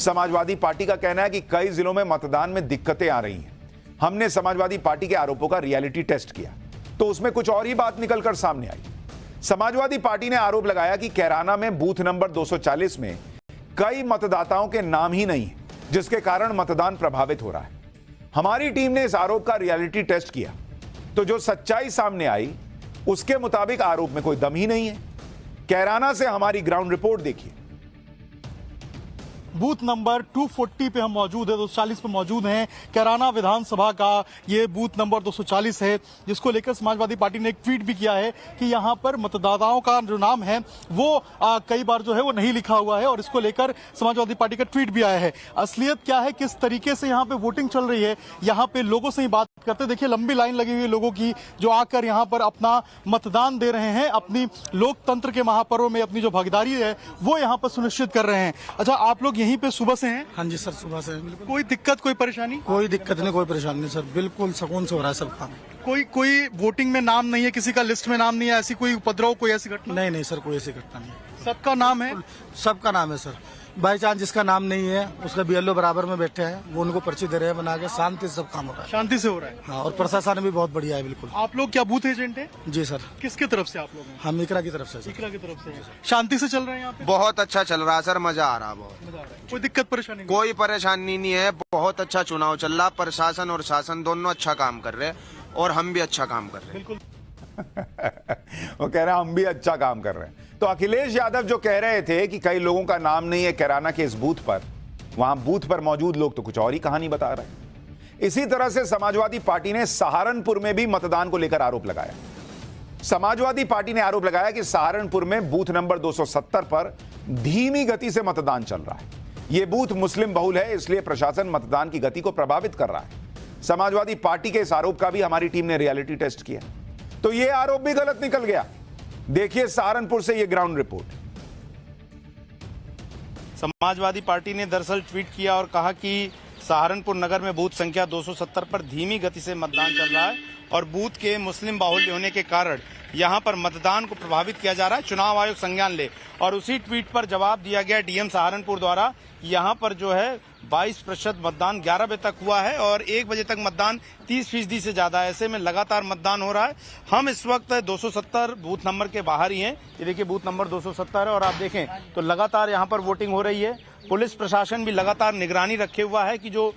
Samajwadi party का कहना है कि कई जिलों में मतदान में दिक्कतें आ रही हैं। हमने समाजवादी पार्टी के आरोपों का रियलिटी टेस्ट किया तो उसमें कुछ और ही बात निकलकर सामने आई। समाजवादी पार्टी ने आरोप लगाया कि कैराना में बूथ नंबर 240 में कई मतदाताओं के नाम ही नहीं है, जिसके कारण मतदान प्रभावित हो रहा है। हमारी टीम ने इस आरोप का रियलिटी टेस्ट किया तो जो सच्चाई सामने आई उसके मुताबिक आरोप में कोई दम ही नहीं है। कैराना से हमारी ग्राउंड रिपोर्ट देखिए। बूथ नंबर 240 पे हम मौजूद है, 240 पे मौजूद हैं। कैराना विधानसभा का ये बूथ नंबर 240 है, जिसको लेकर समाजवादी पार्टी ने एक ट्वीट भी किया है कि यहाँ पर मतदाताओं का जो नाम है वो कई बार जो है वो नहीं लिखा हुआ है, और इसको लेकर समाजवादी पार्टी का ट्वीट भी आया है। असलियत क्या है, किस तरीके से यहाँ पे वोटिंग चल रही है, यहाँ पे लोगों से ही बात करते। देखिए लंबी लाइन लगी हुई है लोगों की, जो आकर यहाँ पर अपना मतदान दे रहे हैं, अपनी लोकतंत्र के महापर्व में अपनी जो भागीदारी है वो यहाँ पर सुनिश्चित कर रहे हैं। अच्छा, आप लोग यहीं पे सुबह से हैं? हाँ जी सर, सुबह से। बिल्कुल। कोई दिक्कत, कोई परेशानी? कोई दिक्कत नहीं, कोई परेशानी नहीं सर, बिल्कुल सुकून से हो रहा है सब काम। कोई वोटिंग में नाम नहीं है, किसी का लिस्ट में नाम नहीं है, ऐसी कोई उपद्रव, कोई ऐसी घटना? नहीं नहीं सर, कोई ऐसी घटना नहीं। सबका नाम है? सबका नाम है सर। बाई चांस जिसका नाम नहीं है उसका बीएलओ बराबर में बैठे हैं, वो उनको पर्ची दे रहे हैं बना के। शांति से सब काम हो रहा है। शांति से हो रहा है। हाँ, और प्रशासन भी बहुत बढ़िया है। बिल्कुल। आप लोग क्या बूथ एजेंट है? जी सर। किसके तरफ से आप लोग हैं? हम इकरा की तरफ से। इकरा की तरफ से। शांति से चल रहे हैं यहाँ पे? बहुत अच्छा चल रहा है सर, मजा आ रहा है बहुत। मजा आ रहा है। कोई दिक्कत परेशानी? कोई परेशानी नहीं है, बहुत अच्छा चुनाव चल रहा। प्रशासन और शासन दोनों अच्छा काम कर रहे हैं और हम भी अच्छा काम कर रहे हैं। बिल्कुल। वो कह रहे हैं हम भी अच्छा काम कर रहे हैं। तो अखिलेश यादव जो कह रहे थे कि कई लोगों का नाम नहीं है कैराना के इस बूथ पर, वहां बूथ पर मौजूद लोग तो कुछ और ही कहानी बता रहे हैं। इसी तरह से समाजवादी पार्टी ने सहारनपुर में भी मतदान को लेकर आरोप लगाया। समाजवादी पार्टी ने आरोप लगाया कि सहारनपुर में बूथ नंबर 270 पर धीमी गति से मतदान चल रहा है। यह बूथ मुस्लिम बहुल है, इसलिए प्रशासन मतदान की गति को प्रभावित कर रहा है। समाजवादी पार्टी के इस आरोप का भी हमारी टीम ने रियलिटी टेस्ट किया तो यह आरोप भी गलत निकल गया। देखिए सहारनपुर से यह ग्राउंड रिपोर्ट। समाजवादी पार्टी ने दरअसल ट्वीट किया और कहा कि सहारनपुर नगर में बूथ संख्या 270 पर धीमी गति से मतदान चल रहा है और बूथ के मुस्लिम बाहुल्य होने के कारण यहां पर मतदान को प्रभावित किया जा रहा है, चुनाव आयोग संज्ञान ले। और उसी ट्वीट पर जवाब दिया गया डीएम सहारनपुर द्वारा, यहां पर जो है 22% मतदान 11 बजे तक हुआ है और 1 बजे तक मतदान 30% से ज्यादा है। ऐसे में लगातार मतदान हो रहा है। हम इस वक्त 270 बूथ नंबर के बाहर ही हैं। ये देखिए बूथ नंबर 270 है और आप देखें तो लगातार यहाँ पर वोटिंग हो रही है। पुलिस प्रशासन भी लगातार निगरानी रखे हुआ है कि जो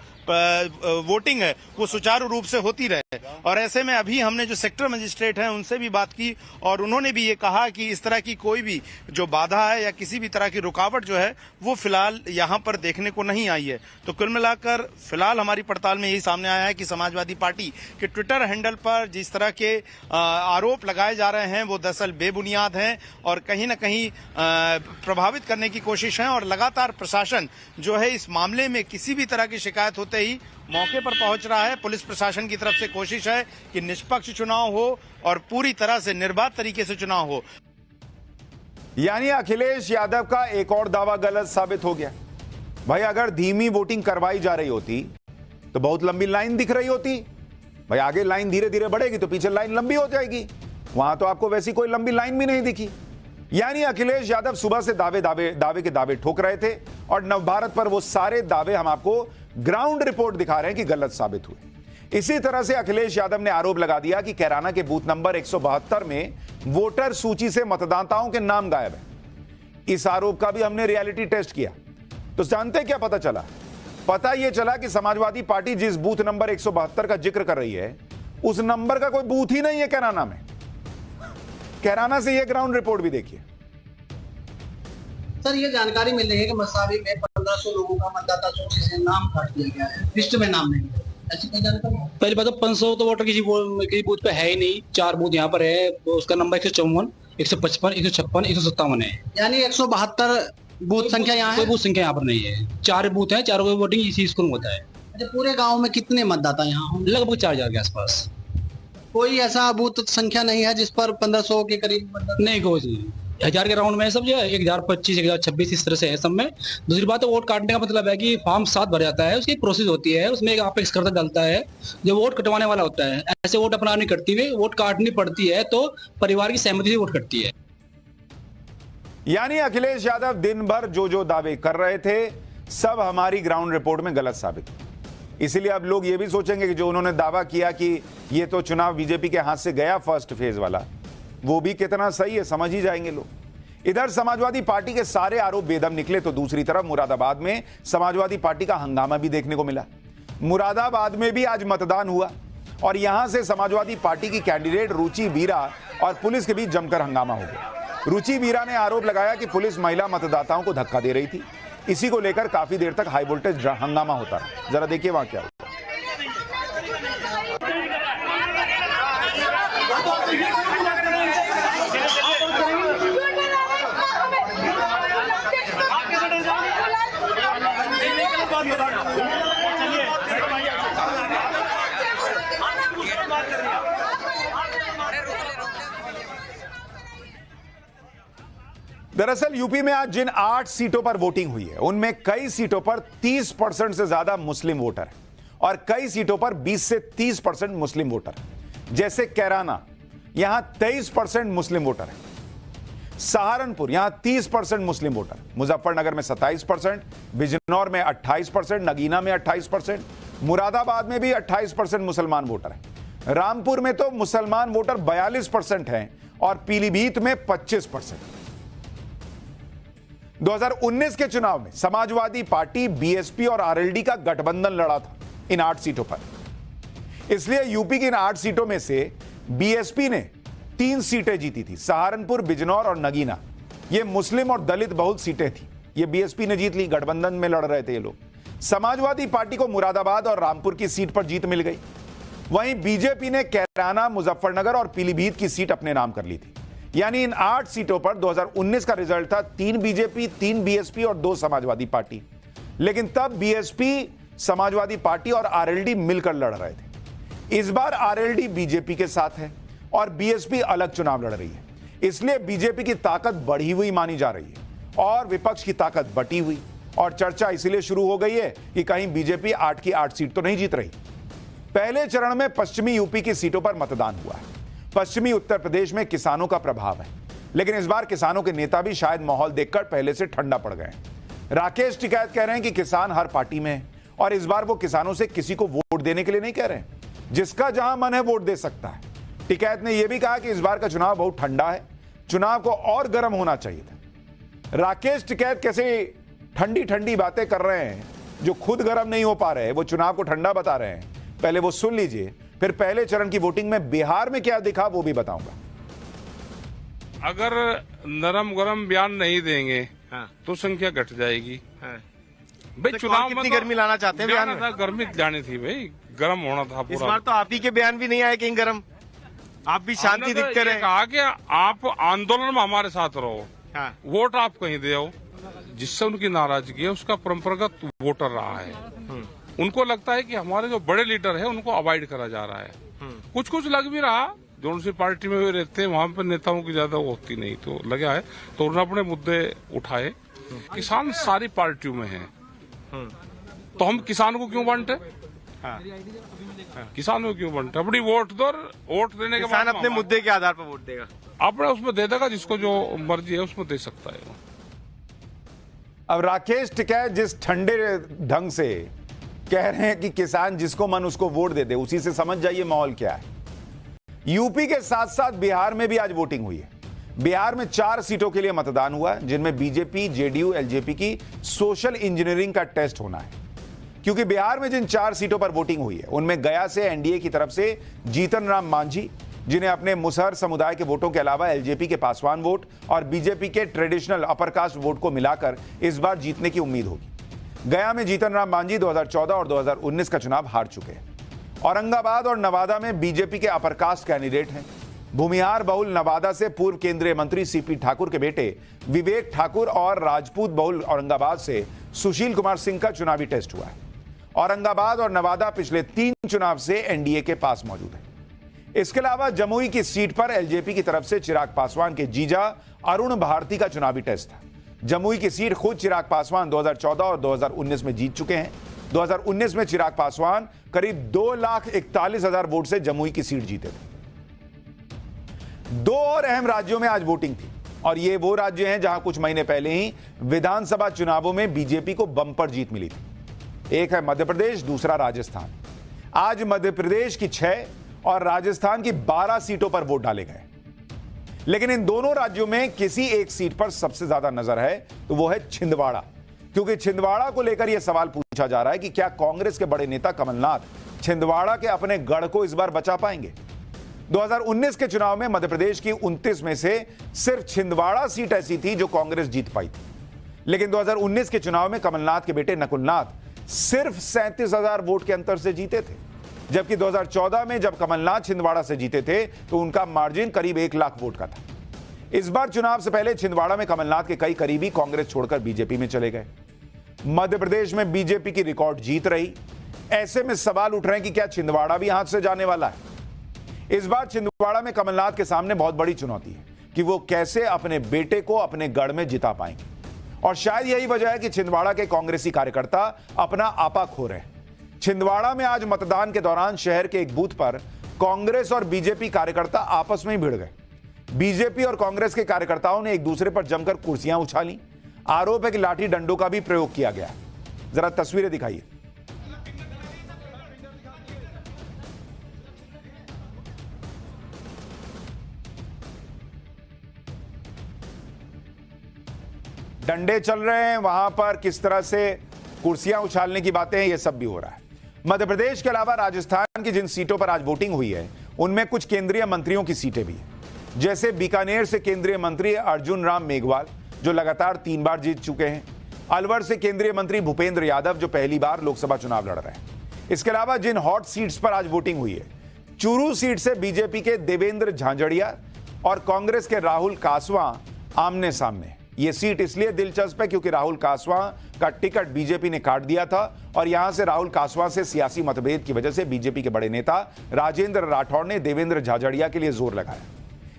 वोटिंग है वो सुचारू रूप से होती रहे। और ऐसे में अभी हमने जो सेक्टर मजिस्ट्रेट हैं उनसे भी बात की और उन्होंने भी ये कहा कि इस तरह की कोई भी जो बाधा है या किसी भी तरह की रुकावट जो है वो फिलहाल यहाँ पर देखने को नहीं आई है। तो कुल मिलाकर फिलहाल हमारी पड़ताल में यही सामने आया है कि समाजवादी पार्टी के ट्विटर हैंडल पर जिस तरह के आरोप लगाए जा रहे हैं वो दरअसल बेबुनियाद हैं और कहीं न कहीं प्रभावित करने की कोशिश है। और लगातार प्रशासन जो है इस मामले में किसी भी तरह की शिकायत होते ही मौके पर पहुंच रहा है। पुलिस प्रशासन की तरफ से कोशिश है कि निष्पक्ष चुनाव हो और पूरी तरह से निर्बाध तरीके से चुनाव हो। यानी अखिलेश यादव का एक और दावा गलत साबित हो गया। भाई अगर धीमी वोटिंग करवाई जा रही होती तो बहुत लंबी लाइन दिख रही होती। भाई आगे लाइन धीरे धीरे बढ़ेगी तो पीछे लाइन लंबी हो जाएगी। वहां तो आपको वैसी कोई लंबी लाइन भी नहीं दिखी। यानी अखिलेश यादव सुबह से दावे के दावे ठोक रहे थे और नवभारत पर वो सारे दावे हम आपको ग्राउंड रिपोर्ट दिखा रहे हैं कि गलत साबित हुए। इसी तरह से अखिलेश यादव ने आरोप लगा दिया कि कैराना के बूथ नंबर 172 में वोटर सूची से मतदाताओं के नाम गायब है। इस आरोप का भी हमने रियलिटी टेस्ट किया तो जानते क्या पता चला? पता यह चला कि समाजवादी पार्टी जिस बूथ नंबर 172 का जिक्र कर रही है उस नंबर का कोई बूथ ही नहीं है कैराना में। कैराना से यह ग्राउंड रिपोर्ट भी देखिए। सर ये जानकारी मिल रही है कि मसावी में 1500 लोगों का मतदाता सूची से नाम काट दिया गया है, लिस्ट में नाम नहीं है। ऐसी कोई जानकारी? पहली बात तो 500 तो वोटर किसी बूथ पे है ही नहीं। 4 बूथ यहाँ पर है, उसका नंबर 154, 155, 156, 157 है। यानी 172 बूथ संख्या यहाँ है। कोई बूथ संख्या यहाँ पर नहीं है। 4 बूथ है, चारों की वोटिंग इसी स्कूल में होता है। अच्छा, पूरे गाँव में कितने मतदाता यहाँ होंगे? लगभग 4000 के आसपास। कोई ऐसा बूथ संख्या नहीं है जिस पर 1500 के करीब नहीं, कोई 1000 के राउंड में सब जो है 1025, 1026 इस तरह से है सब में। दूसरी बात है वोट काटने का मतलब है कि फॉर्म 7 भर जाता है, उसकी एक प्रोसेस होती है, उसमें एक आप करता डालता है जो वोट कटवाने वाला होता है। ऐसे वोट अपना नहीं कटती हुई, वोट काटनी पड़ती है तो परिवार की सहमति से वोट कटती है। यानी अखिलेश यादव दिन भर जो दावे कर रहे थे सब हमारी ग्राउंड रिपोर्ट में गलत साबित हुआ। इसीलिए अब लोग ये भी सोचेंगे कि जो उन्होंने दावा किया कि ये तो चुनाव बीजेपी के हाथ से गया फर्स्ट फेज वाला, वो भी कितना सही है समझ ही जाएंगे लोग। इधर समाजवादी पार्टी के सारे आरोप बेदम निकले तो दूसरी तरफ मुरादाबाद में समाजवादी पार्टी का हंगामा भी देखने को मिला। मुरादाबाद में भी आज मतदान हुआ और यहां से समाजवादी पार्टी की कैंडिडेट रुचि वीरा और पुलिस के बीच जमकर हंगामा हो गया। रुचि वीरा ने आरोप लगाया कि पुलिस महिला मतदाताओं को धक्का दे रही थी। इसी को लेकर काफी देर तक हाई वोल्टेज हंगामा होता रहा। जरा देखिए वहां क्या हुआ। दरअसल यूपी में आज जिन 8 सीटों पर वोटिंग हुई है उनमें कई सीटों पर 30% से ज्यादा मुस्लिम वोटर है और कई सीटों पर 20 से 30% मुस्लिम वोटर है। जैसे कैराना, यहां 23% मुस्लिम वोटर है। सहारनपुर, यहां 30% मुस्लिम वोटर, मुजफ्फरनगर में 27%, बिजनौर में 28%, नगीना में 28%, मुरादाबाद में भी 28% मुसलमान वोटर है। रामपुर में तो मुसलमान वोटर 42% हैं और पीलीभीत में 25%। 2019 के चुनाव में समाजवादी पार्टी, बीएसपी और आरएलडी का गठबंधन लड़ा था इन 8 सीटों पर। इसलिए यूपी की इन 8 सीटों में से बीएसपी ने 3 सीटें जीती थी, सहारनपुर, बिजनौर और नगीना। ये मुस्लिम और दलित बहुल सीटें थी, ये बीएसपी ने जीत ली। गठबंधन में लड़ रहे थे ये लोग। समाजवादी पार्टी को मुरादाबाद और रामपुर की सीट पर जीत मिल गई। वहीं बीजेपी ने कैराना, मुजफ्फरनगर और पीलीभीत की सीट अपने नाम कर ली थी। यानी इन 8 सीटों पर 2019 का रिजल्ट था 3 बीजेपी, 3 बीएसपी और 2 समाजवादी पार्टी। लेकिन तब बीएसपी, समाजवादी पार्टी और आरएलडी मिलकर लड़ रहे थे। इस बार आरएलडी बीजेपी के साथ है और बीएसपी अलग चुनाव लड़ रही है। इसलिए बीजेपी की ताकत बढ़ी हुई मानी जा रही है और विपक्ष की ताकत बटी हुई। और चर्चा इसलिए शुरू हो गई है कि कहीं बीजेपी 8 की 8 सीट तो नहीं जीत रही। पहले चरण में पश्चिमी यूपी की सीटों पर मतदान हुआ है। पश्चिमी उत्तर प्रदेश में किसानों का प्रभाव है, लेकिन इस बार किसानों के नेता भी शायद माहौल देखकर पहले से ठंडा पड़ गए। राकेश टिकैत कह रहे हैं कि किसान हर पार्टी में है और इस बार वो किसानों से किसी को वोट देने के लिए नहीं कह रहे हैं, जिसका जहां मन है वोट दे सकता है। टिकैत ने यह भी कहा कि इस बार का चुनाव बहुत ठंडा है, चुनाव को और गर्म होना चाहिए था। राकेश टिकैत कैसे ठंडी ठंडी बातें कर रहे हैं, जो खुद गर्म नहीं हो पा रहे, वो चुनाव को ठंडा बता रहे हैं। पहले वो सुन लीजिए, फिर पहले चरण की वोटिंग में बिहार में क्या दिखा वो भी बताऊंगा। अगर नरम गरम बयान नहीं देंगे तो संख्या घट जाएगी। भाई चुनाव में गर्मी लाना चाहते हैं बयान में? गर्मी जानी थी भाई, गर्म होना था पूरा। इस बार तो आप ही के बयान भी नहीं आए कहीं गर्म, आप भी शांति दिखते रहे। कहा कि आप आंदोलन में हमारे साथ रहो, वोट आप कहीं दे आओ। जिससे उनकी नाराजगी है उसका परंपरागत वोटर रहा है। उनको लगता है कि हमारे जो बड़े लीडर है उनको अवॉइड करा जा रहा है। कुछ कुछ लग भी रहा, जो सी पार्टी में वे रहते हैं वहां पर नेताओं की ज्यादा वो होती नहीं, तो लगा है तो उन्होंने अपने मुद्दे उठाए। किसान सारी पार्टियों में है, तो हम किसान को क्यों बांटे? किसानों को क्यों बांटे? अपनी वोट दो, वोट देने के बाद अपने मुद्दे के आधार पर वोट देगा, अपने उसमें दे देगा, जिसको जो मर्जी है उसमें दे सकता है। अब राकेश टिकैत जिस ठंडे ढंग से कह रहे हैं कि किसान जिसको मन उसको वोट दे दे, उसी से समझ जाइए माहौल क्या है। यूपी के साथ साथ बिहार में भी आज वोटिंग हुई है। बिहार में 4 सीटों के लिए मतदान हुआ, जिनमें बीजेपी, जेडीयू, एलजेपी की सोशल इंजीनियरिंग का टेस्ट होना है। क्योंकि बिहार में जिन 4 सीटों पर वोटिंग हुई है उनमें गया से एनडीए की तरफ से जीतन राम मांझी, जिन्हें अपने मुसहर समुदाय के वोटों के अलावा एलजेपी के पासवान वोट और बीजेपी के ट्रेडिशनल अपर कास्ट वोट को मिलाकर इस बार जीतने की उम्मीद होगी। गया में जीतन राम मांझी 2014 और 2019 का चुनाव हार चुके हैं। औरंगाबाद और नवादा में बीजेपी के अपर कास्ट कैंडिडेट हैं। भूमिहार बहुल नवादा से पूर्व केंद्रीय मंत्री सीपी ठाकुर के बेटे विवेक ठाकुर और राजपूत बहुल औरंगाबाद से सुशील कुमार सिंह का चुनावी टेस्ट हुआ है। औरंगाबाद और नवादा पिछले 3 चुनाव से एनडीए के पास मौजूद है। इसके अलावा जमुई की सीट पर एलजेपी की तरफ से चिराग पासवान के जीजा अरुण भारती का चुनावी टेस्ट था। जमुई की सीट खुद चिराग पासवान 2014 और 2019 में जीत चुके हैं। 2019 में चिराग पासवान करीब 2,41,000 वोट से जमुई की सीट जीते थे। 2 और अहम राज्यों में आज वोटिंग थी और ये वो राज्य हैं जहां कुछ महीने पहले ही विधानसभा चुनावों में बीजेपी को बम्पर जीत मिली थी। एक है मध्य प्रदेश, दूसरा राजस्थान। आज मध्य प्रदेश की 6 और राजस्थान की 12 सीटों पर वोट डाले गए, लेकिन इन दोनों राज्यों में किसी एक सीट पर सबसे ज्यादा नजर है तो वो है छिंदवाड़ा, क्योंकि छिंदवाड़ा को लेकर यह सवाल पूछा जा रहा है कि क्या कांग्रेस के बड़े नेता कमलनाथ छिंदवाड़ा के अपने गढ़ को इस बार बचा पाएंगे। 2019 के चुनाव में मध्य प्रदेश की 29 में से सिर्फ छिंदवाड़ा सीट ऐसी थी जो कांग्रेस जीत पाई थी, लेकिन 2019 के चुनाव में कमलनाथ के बेटे नकुलनाथ सिर्फ 37,000 वोट के अंतर से जीते थे, जबकि 2014 में जब कमलनाथ छिंदवाड़ा से जीते थे तो उनका मार्जिन करीब 1 लाख वोट का था। इस बार चुनाव से पहले छिंदवाड़ा में कमलनाथ के कई करीबी कांग्रेस छोड़कर बीजेपी में चले गए। मध्य प्रदेश में बीजेपी की रिकॉर्ड जीत रही, ऐसे में सवाल उठ रहे हैं कि क्या छिंदवाड़ा भी हाथ से जाने वाला है। इस बार छिंदवाड़ा में कमलनाथ के सामने बहुत बड़ी चुनौती है कि वो कैसे अपने बेटे को अपने गढ़ में जिता पाएंगे, और शायद यही वजह है कि छिंदवाड़ा के कांग्रेसी कार्यकर्ता अपना आपा खो रहे हैं। छिंदवाड़ा में आज मतदान के दौरान शहर के एक बूथ पर कांग्रेस और बीजेपी कार्यकर्ता आपस में ही भिड़ गए। बीजेपी और कांग्रेस के कार्यकर्ताओं ने एक दूसरे पर जमकर कुर्सियां उछाली। आरोप है कि लाठी डंडों का भी प्रयोग किया गया। जरा तस्वीरें दिखाइए। डंडे चल रहे हैं, वहां पर किस तरह से कुर्सियां उछालने की बातें हैं, यह सब भी हो रहा है। मध्य प्रदेश के अलावा राजस्थान की जिन सीटों पर आज वोटिंग हुई है उनमें कुछ केंद्रीय मंत्रियों की सीटें भी हैं, जैसे बीकानेर से केंद्रीय मंत्री अर्जुन राम मेघवाल जो लगातार 3 बार जीत चुके हैं, अलवर से केंद्रीय मंत्री भूपेंद्र यादव जो पहली बार लोकसभा चुनाव लड़ रहे हैं। इसके अलावा जिन हॉट सीट्स पर आज वोटिंग हुई है, चूरू सीट से बीजेपी के देवेंद्र झांझड़िया और कांग्रेस के राहुल कासवां आमने सामने। यह सीट इसलिए दिलचस्प है क्योंकि राहुल कासवां का टिकट बीजेपी ने काट दिया था और यहां से राहुल कासवां से सियासी मतभेद की वजह से बीजेपी के बड़े नेता राजेंद्र राठौड़ ने देवेंद्र झाझड़िया के लिए जोर लगाया।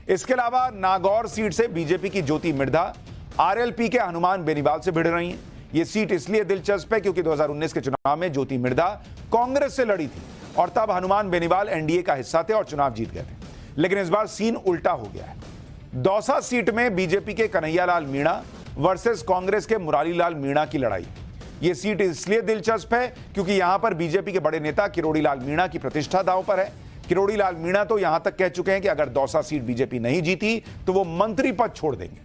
इसके अलावा नागौर सीट से बीजेपी की ज्योति मिर्धा आरएलपी के हनुमान बेनीवाल से भिड़ रही हैं। यह सीट इसलिए दिलचस्प है क्योंकि 2019 के चुनाव में ज्योति मिर्धा कांग्रेस से लड़ी थी और तब हनुमान बेनीवाल एनडीए का हिस्सा थे और चुनाव जीत गए थे, लेकिन इस बार सीन उल्टा हो गया है। दौसा सीट में बीजेपी के कन्हैयालाल मीणा वर्सेस कांग्रेस के मुरारीलाल मीणा की लड़ाई। यह सीट इसलिए दिलचस्प है क्योंकि यहां पर बीजेपी के बड़े नेता किरोड़ीलाल मीणा की प्रतिष्ठा दांव पर है। किरोड़ीलाल मीणा तो यहां तक कह चुके हैं कि अगर दौसा सीट बीजेपी नहीं जीती तो वो मंत्री पद छोड़ देंगे।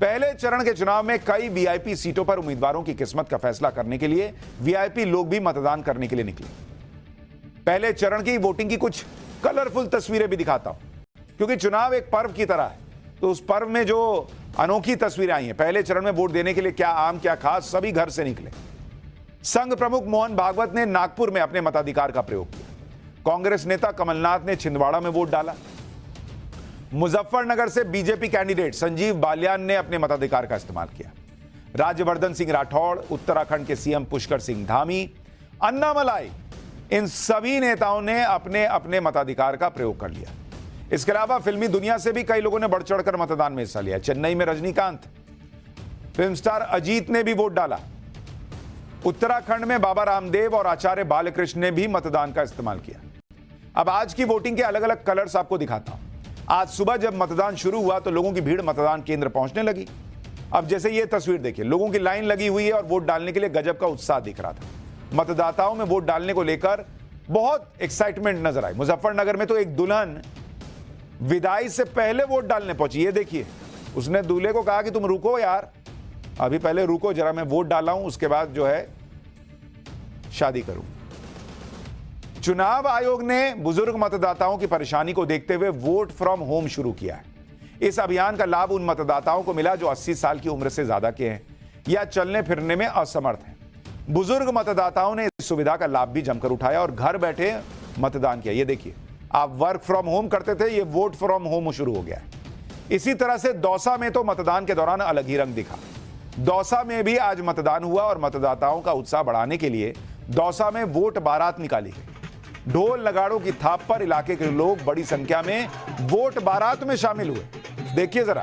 पहले चरण के चुनाव में कई वीआईपी सीटों पर उम्मीदवारों की किस्मत का फैसला करने के लिए वीआईपी लोग भी मतदान करने के लिए निकले। पहले चरण की वोटिंग की कुछ कलरफुल तस्वीरें भी दिखाता हूं, क्योंकि चुनाव एक पर्व की तरह है, तो उस पर्व में जो अनोखी तस्वीरें आई हैं, पहले चरण में वोट देने के लिए क्या आम क्या खास, सभी घर से निकले। संघ प्रमुख मोहन भागवत ने नागपुर में अपने मताधिकार का प्रयोग किया। कांग्रेस नेता कमलनाथ ने छिंदवाड़ा में वोट डाला। मुजफ्फरनगर से बीजेपी कैंडिडेट संजीव बालियान ने अपने मताधिकार का इस्तेमाल किया। राज्यवर्धन सिंह राठौड़, उत्तराखंड के सीएम पुष्कर सिंह धामी, अन्नामलाई, इन सभी नेताओं ने अपने अपने मताधिकार का प्रयोग कर लिया। इसके अलावा फिल्मी दुनिया से भी कई लोगों ने बढ़ चढ़कर मतदान में हिस्सा लिया। चेन्नई में रजनीकांत, फिल्म स्टार अजीत ने भी वोट डाला। उत्तराखंड में बाबा रामदेव और आचार्य बालकृष्ण ने भी मतदान का इस्तेमाल किया। अब आज की वोटिंग के अलग अलग कलर्स आपको दिखाता हूं। आज सुबह जब मतदान शुरू हुआ तो लोगों की भीड़ मतदान केंद्र पहुंचने लगी। अब जैसे ये तस्वीर देखिए, लोगों की लाइन लगी हुई है और वोट डालने के लिए गजब का उत्साह दिख रहा था। मतदाताओं में वोट डालने को लेकर बहुत एक्साइटमेंट नजर आई। मुजफ्फरनगर में तो एक दुल्हन विदाई से पहले वोट डालने पहुंची। ये देखिए, उसने दूल्हे को कहा कि तुम रुको यार, अभी पहले रुको जरा, मैं वोट डाला हूं, उसके बाद जो है शादी करूं। चुनाव आयोग ने बुजुर्ग मतदाताओं की परेशानी को देखते हुए वोट फ्रॉम होम शुरू किया है। इस अभियान का लाभ उन मतदाताओं को मिला जो 80 साल की उम्र से ज्यादा के हैं या चलने फिरने में असमर्थ हैं। बुजुर्ग मतदाताओं ने इस सुविधा का लाभ भी जमकर उठाया और घर बैठे मतदान किया। ये देखिए, आप वर्क फ्रॉम होम करते थे, ये वोट फ्रॉम होम शुरू हो गया है। इसी तरह से दौसा में तो मतदान के दौरान अलग ही रंग दिखा। दौसा में भी आज मतदान हुआ और मतदाताओं का उत्साह बढ़ाने के लिए दौसा में वोट बारात निकाली गई। ढोल नगाड़ों की थाप पर इलाके के लोग बड़ी संख्या में वोट बारात में शामिल हुए। देखिए जरा।